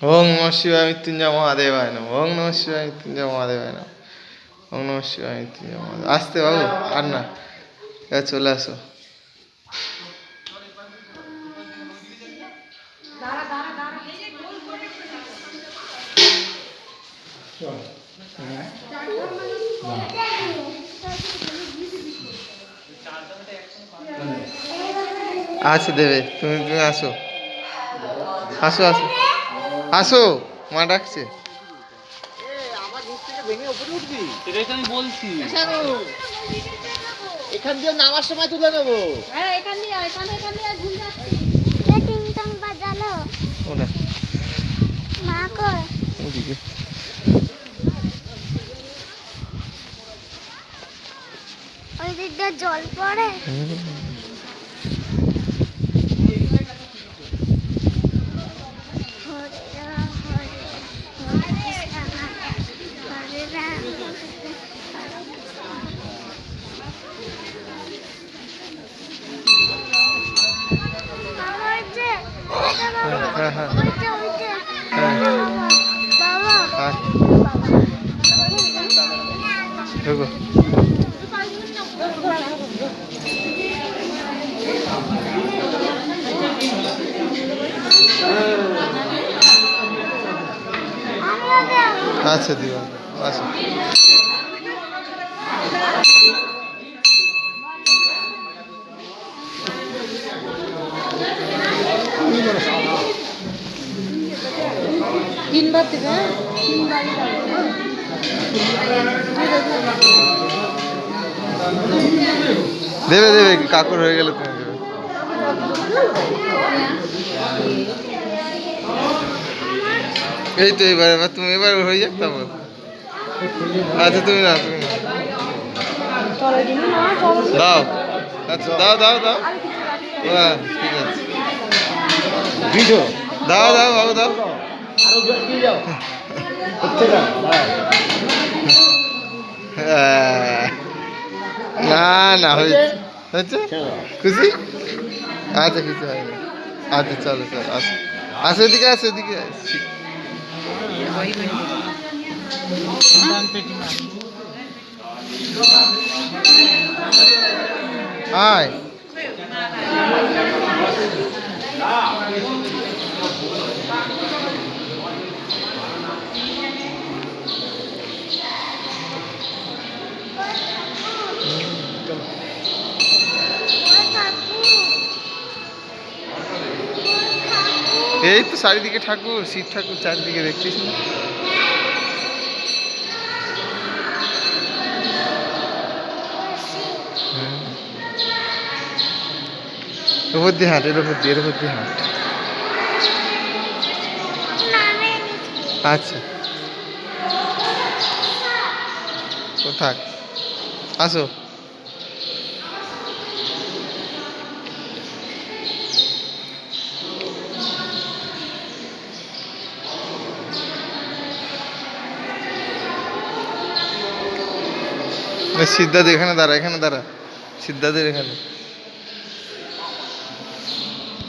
ওং নমঃ শিবায় মৃত্যুঞ্জয় মহাদেবায় নমঃ। ওং নমঃ শিবায় মৃত্যুঞ্জয় মহাদেবায় নমঃ। ওং নমঃ শিবায় মৃত্যুঞ্জয় মহাদেব। আসতে বাবু, আর না, এবার চলে আসো। আছে দেবে, তুমি তুমি আসো, আসো আসো আসো, মা ডাকছে। আমি বলছি এখান দিয়ে নামার সময় তুলে নেবো। ওটা ওই দিক দিয়ে জল পড়ে। হ্যাঁ হ্যাঁ হ্যাঁ, ঢোকো। আচ্ছা দিবা, আচ্ছা। দেবে দেবে, কাকুর হয়ে গেলে তুমি দেবে। এই তো এবার, এবার তুমি, এবার হয়ে যাক তারপর। আচ্ছা তুমি না, তুমি না, দাও। আচ্ছা দাও দাও দাও, হ্যাঁ ঠিক আছে, দাও দাও বাবু দাও। হ্যাঁ, না না, হয়েছে হয়েছে, খুশি? আচ্ছা খুশি হয়নি, আচ্ছা চলো চলো, আসো আসো, এদিকে আসো, এদিকে আসি। আয়, এই তো চারিদিকে ঠাকুর, শিব ঠাকুর চারিদিকে দেখছিস না? উপর দিয়ে হাঁট, এর উপর দিয়ে, এর উপর দিয়ে হাঁট। আচ্ছা তো থাক, আসো। সিদ্ধার্থ এখানে দাঁড়া, এখানে দাঁড়া, সিদ্ধার্থের এখানে।